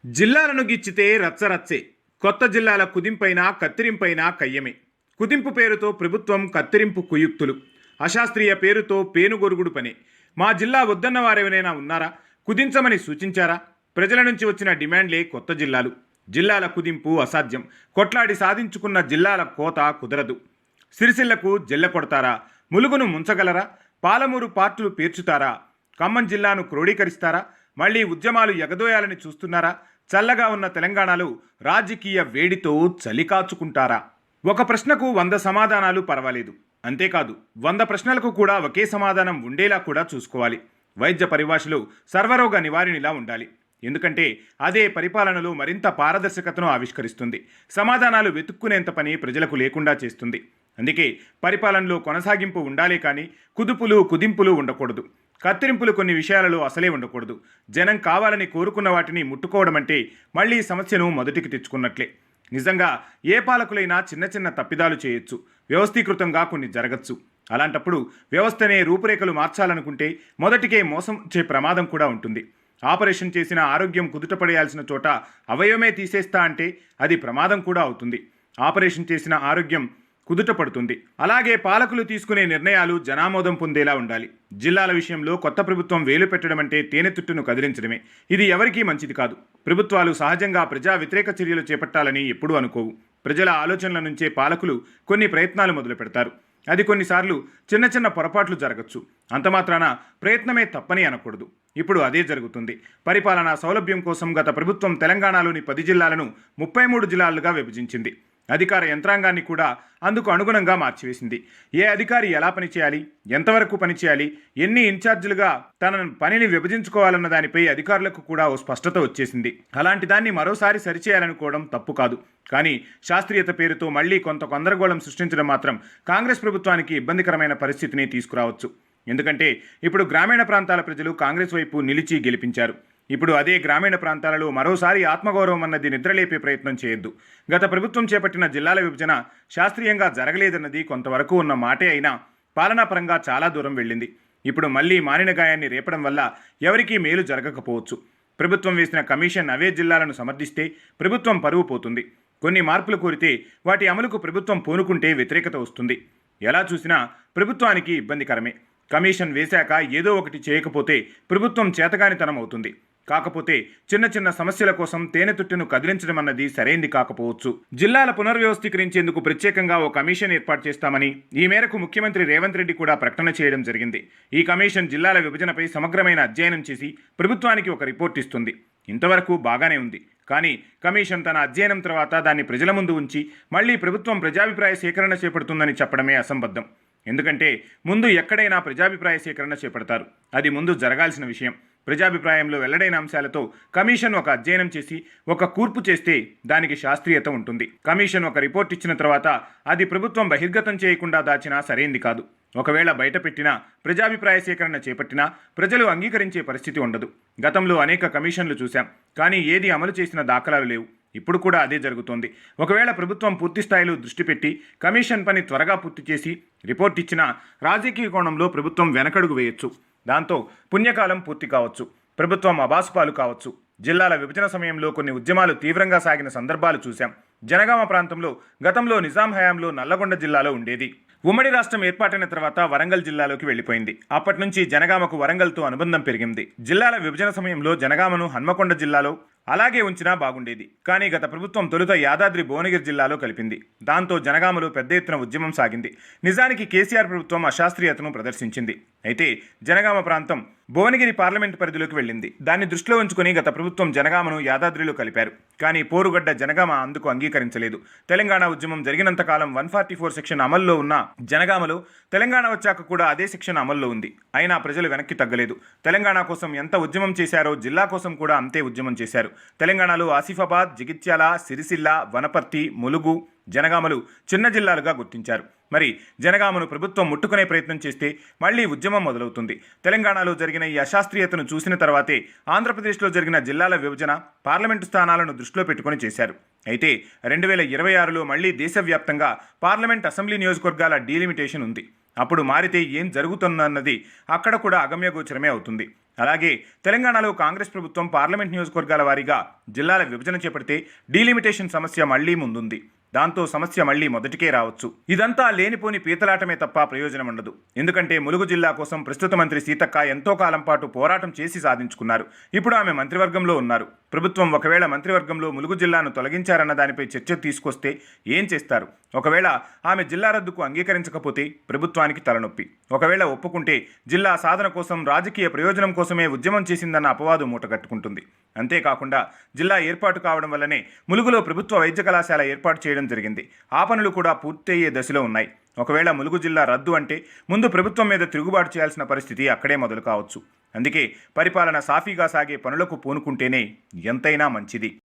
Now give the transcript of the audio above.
జిల్లాలను గిచ్చితే రచ్చరచ్చే. కొత్త జిల్లాల కుదింపైన కత్తిరింపైన కయ్యమే. కుదింపు పేరుతో ప్రభుత్వం కత్తిరింపు కుయుక్తులు. అశాస్త్రీయ పేరుతో పేనుగొరుగుడు పని. మా జిల్లా వద్దన్న వారెవరైనా ఉన్నారా? కుదించమని సూచించారా? ప్రజల నుంచి వచ్చిన డిమాండ్లే కొత్త జిల్లాలు. జిల్లాల కుదింపు అసాధ్యం. కొట్లాడి సాధించుకున్న జిల్లాల కోత కుదరదు. సిరిసిల్లకు జెల్ల కొడతారా? ములుగును ముంచగలరా? పాలమూరు పార్టులు పేర్చుతారా? ఖమ్మం జిల్లాను క్రోడీకరిస్తారా? మళ్లీ ఉద్యమాలు ఎగదోయాలని చూస్తున్నారా? చల్లగా ఉన్న తెలంగాణలో రాజకీయ వేడితో చలి కాచుకుంటారా? ఒక ప్రశ్నకు 100 సమాధానాలు పర్వాలేదు. అంతేకాదు 100 ప్రశ్నలకు కూడా ఒకే సమాధానం ఉండేలా కూడా చూసుకోవాలి. వైద్య పరిభాషలో సర్వరోగ నివారణిలా ఉండాలి. ఎందుకంటే అదే పరిపాలనలో మరింత పారదర్శకతను ఆవిష్కరిస్తుంది. సమాధానాలు వెతుక్కునేంత పని ప్రజలకు లేకుండా చేస్తుంది. అందుకే పరిపాలనలో కొనసాగింపు ఉండాలే కానీ కుదుపులు కుదింపులు ఉండకూడదు. కత్తిరింపులు కొన్ని విషయాలలో అసలే ఉండకూడదు. జనం కావాలని కోరుకున్న వాటిని ముట్టుకోవడం అంటే మళ్లీ సమస్యను మొదటికి తెచ్చుకున్నట్లే. నిజంగా ఏ పాలకులైనా చిన్న చిన్న తప్పిదాలు చేయొచ్చు. వ్యవస్థీకృతంగా కొన్ని జరగచ్చు. అలాంటప్పుడు వ్యవస్థనే రూపురేఖలు మార్చాలనుకుంటే మొదటికే మోసం వచ్చే ప్రమాదం కూడా ఉంటుంది. ఆపరేషన్ చేసిన ఆరోగ్యం కుదుటపడేయాల్సిన చోట అవయవమే తీసేస్తా అంటే అది ప్రమాదం కూడా అవుతుంది. ఆపరేషన్ చేసిన ఆరోగ్యం కుదుట పడుతుంది. అలాగే పాలకులు తీసుకునే నిర్ణయాలు జనామోదం పొందేలా ఉండాలి. జిల్లాల విషయంలో కొత్త ప్రభుత్వం వేలు పెట్టడం అంటే తేనెతుట్టును కదిలించడమే. ఇది ఎవరికీ మంచిది కాదు. ప్రభుత్వాలు సహజంగా ప్రజా వ్యతిరేక చర్యలు చేపట్టాలని ఎప్పుడూ అనుకోవు. ప్రజల ఆలోచనల నుంచే పాలకులు కొన్ని ప్రయత్నాలు మొదలు పెడతారు. అది కొన్నిసార్లు చిన్న చిన్న పొరపాట్లు జరగచ్చు. అంతమాత్రాన ప్రయత్నమే తప్పని అనకూడదు. ఇప్పుడు అదే జరుగుతుంది. పరిపాలనా సౌలభ్యం కోసం గత ప్రభుత్వం తెలంగాణలోని 10 జిల్లాలను 33 జిల్లాలుగా విభజించింది. అధికార యంత్రాంగాన్ని కూడా అందుకు అనుగుణంగా మార్చివేసింది. ఏ అధికారి ఎలా పనిచేయాలి, ఎంతవరకు పనిచేయాలి, ఎన్ని ఇన్ఛార్జీలుగా తన పనిని విభజించుకోవాలన్న దానిపై అధికారులకు కూడా ఓ స్పష్టత వచ్చేసింది. అలాంటి దాన్ని మరోసారి సరిచేయాలనుకోవడం తప్పు కాదు. కానీ శాస్త్రీయత పేరుతో మళ్లీ కొంత గందరగోళం సృష్టించడం మాత్రం కాంగ్రెస్ ప్రభుత్వానికి ఇబ్బందికరమైన పరిస్థితిని తీసుకురావచ్చు. ఎందుకంటే ఇప్పుడు గ్రామీణ ప్రాంతాల ప్రజలు కాంగ్రెస్ వైపు నిలిచి గెలిపించారు. ఇప్పుడు అదే గ్రామీణ ప్రాంతాలలో మరోసారి ఆత్మగౌరవం అన్నది నిద్రలేపే ప్రయత్నం చేయొద్దు. గత ప్రభుత్వం చేపట్టిన జిల్లాల విభజన శాస్త్రీయంగా జరగలేదన్నది కొంతవరకు ఉన్న మాటే అయినా పాలనాపరంగా చాలా దూరం వెళ్ళింది. ఇప్పుడు మళ్లీ మానిన గాయాన్ని రేపడం వల్ల ఎవరికీ మేలు జరగకపోవచ్చు. ప్రభుత్వం వేసిన కమిషన్ అవే జిల్లాలను సమర్థిస్తే ప్రభుత్వం పరువు పోతుంది. కొన్ని మార్పులు కోరితే వాటి అమలుకు ప్రభుత్వం పూనుకుంటే వ్యతిరేకత వస్తుంది. ఎలా చూసినా ప్రభుత్వానికి ఇబ్బందికరమే. కమిషన్ వేశాక ఏదో ఒకటి చేయకపోతే ప్రభుత్వం చేతగానితనం అవుతుంది. కాకపోతే చిన్న చిన్న సమస్యల కోసం తేనెతుట్టును కదిలించడం అన్నది సరైంది కాకపోవచ్చు. జిల్లాల పునర్వ్యవస్థీకరించేందుకు ప్రత్యేకంగా ఓ కమిషన్ ఏర్పాటు చేస్తామని ఈ మేరకు ముఖ్యమంత్రి రేవంత్ రెడ్డి కూడా ప్రకటన చేయడం జరిగింది. ఈ కమిషన్ జిల్లాల విభజనపై సమగ్రమైన అధ్యయనం చేసి ప్రభుత్వానికి ఒక రిపోర్ట్ ఇస్తుంది. ఇంతవరకు బాగానే ఉంది. కానీ కమిషన్ తన అధ్యయనం తర్వాత దాన్ని ప్రజల ముందు ఉంచి మళ్లీ ప్రభుత్వం ప్రజాభిప్రాయ సేకరణ చేపడుతుందని చెప్పడమే అసంబద్ధం. ఎందుకంటే ముందు ఎక్కడైనా ప్రజాభిప్రాయ సేకరణ చేపడతారు. అది ముందు జరగాల్సిన విషయం. ప్రజాభిప్రాయంలో వెల్లడైన అంశాలతో కమిషన్ ఒక అధ్యయనం చేసి ఒక కూర్పు చేస్తే దానికి శాస్త్రీయత ఉంటుంది. కమిషన్ ఒక రిపోర్ట్ ఇచ్చిన తర్వాత అది ప్రభుత్వం బహిర్గతం చేయకుండా దాచినా సరైంది కాదు. ఒకవేళ బయటపెట్టినా ప్రజాభిప్రాయ సేకరణ చేపట్టినా ప్రజలు అంగీకరించే పరిస్థితి ఉండదు. గతంలో అనేక కమిషన్లు చూశాం, కానీ ఏది అమలు చేసిన దాఖలాలు లేవు. ఇప్పుడు కూడా అదే జరుగుతోంది. ఒకవేళ ప్రభుత్వం పూర్తి స్థాయిలో దృష్టి పెట్టి కమిషన్ పని త్వరగా పూర్తి చేసి రిపోర్ట్ ఇచ్చినా రాజకీయ కోణంలో ప్రభుత్వం వెనకడుగు వేయొచ్చు. దాంతో పుణ్యకాలం పూర్తి కావచ్చు. ప్రభుత్వం అబాసుపాలు కావచ్చు. జిల్లాల విభజన సమయంలో కొన్ని ఉద్యమాలు తీవ్రంగా సాగిన సందర్భాలు చూశాం. జనగామ ప్రాంతంలో గతంలో నిజాం హయాంలో నల్లగొండ జిల్లాలో ఉండేది. ఉమ్మడి రాష్ట్రం ఏర్పాటైన తర్వాత వరంగల్ జిల్లాలోకి వెళ్లిపోయింది. అప్పటి నుంచి జనగామకు వరంగల్తో అనుబంధం పెరిగింది. జిల్లాల విభజన సమయంలో జనగామను హన్మకొండ జిల్లాలో అలాగే ఉంచినా బాగుండేది. కానీ గత ప్రభుత్వం తొలుత యాదాద్రి భువనగిరి జిల్లాలో కలిపింది. దాంతో జనగామలో పెద్ద ఎత్తున ఉద్యమం సాగింది. నిజానికి కేసీఆర్ ప్రభుత్వం అశాస్త్రీయతను ప్రదర్శించింది. అయితే జనగామ ప్రాంతం భువనగిరి పార్లమెంటు పరిధిలోకి వెళ్ళింది. దాన్ని దృష్టిలో ఉంచుకుని గత ప్రభుత్వం జనగామను యాదాద్రిలో కలిపారు. కానీ పోరుగడ్డ జనగామ అందుకు అంగీకరించలేదు. తెలంగాణ ఉద్యమం జరిగినంతకాలం 144 సెక్షన్ అమల్లో ఉన్న జనగామలో తెలంగాణ వచ్చాక కూడా అదే సెక్షన్ అమల్లో ఉంది. అయినా ప్రజలు వెనక్కి తగ్గలేదు. తెలంగాణ కోసం ఎంత ఉద్యమం చేశారో జిల్లా కోసం కూడా అంతే ఉద్యమం చేశారు. తెలంగాణలో ఆసిఫాబాద్, జగిత్యాల, సిరిసిల్ల, వనపర్తి, ములుగు, జనగామలు చిన్న జిల్లాలుగా గుర్తించారు. మరి జనగామను ప్రభుత్వం ముట్టుకునే ప్రయత్నం చేస్తే మళ్లీ ఉద్యమం మొదలవుతుంది. తెలంగాణలో జరిగిన ఈ అశాస్త్రీయతను చూసిన తర్వాతే ఆంధ్రప్రదేశ్లో జరిగిన జిల్లాల విభజన పార్లమెంటు స్థానాలను దృష్టిలో పెట్టుకుని చేశారు. అయితే 2026లో మళ్లీ దేశవ్యాప్తంగా పార్లమెంట్, అసెంబ్లీ నియోజకవర్గాల డీలిమిటేషన్ ఉంది. అప్పుడు మారితే ఏం జరుగుతుందన్నది అక్కడ కూడా అగమ్యగోచరమే అవుతుంది. అలాగే తెలంగాణలో కాంగ్రెస్ ప్రభుత్వం పార్లమెంట్ నియోజకవర్గాల వారీగా జిల్లాల విభజన చేపడితే డీలిమిటేషన్ సమస్య మళ్లీ ముందుంది. దాంతో సమస్య మళ్లీ మొదటికే రావచ్చు. ఇదంతా లేనిపోని పీతలాటమే తప్ప ప్రయోజనం ఉండదు. ఎందుకంటే ములుగు జిల్లా కోసం ప్రస్తుత మంత్రి సీతక్క ఎంతో కాలం పాటు పోరాటం చేసి సాధించుకున్నారు. ఇప్పుడు ఆమె మంత్రివర్గంలో ఉన్నారు. ప్రభుత్వం ఒకవేళ మంత్రివర్గంలో ములుగు జిల్లాను తొలగించారన్న దానిపై చర్చ తీసుకొస్తే ఏం చేస్తారు? ఒకవేళ ఆమె జిల్లా రద్దుకు అంగీకరించకపోతే ప్రభుత్వానికి తలనొప్పి. ఒకవేళ ఒప్పుకుంటే జిల్లా సాధన కోసం రాజకీయ ప్రయోజనం కోసమే ఉద్యమం చేసిందన్న అపవాదు మూటగట్టుకుంటుంది. అంతేకాకుండా జిల్లా ఏర్పాటు కావడం వల్లనే ములుగులో ప్రభుత్వ వైద్య కళాశాల ఏర్పాటు చేయడం జరిగింది. ఆ పనులు కూడా పూర్తయ్యే దశలో ఉన్నాయి. ఒకవేళ ములుగు జిల్లా రద్దు అంటే ముందు ప్రభుత్వం మీద తిరుగుబాటు చేయాల్సిన పరిస్థితి అక్కడే మొదలు కావచ్చు. అందుకే పరిపాలన సాఫీగా సాగే పనులకు పూనుకుంటేనే ఎంతైనా మంచిది.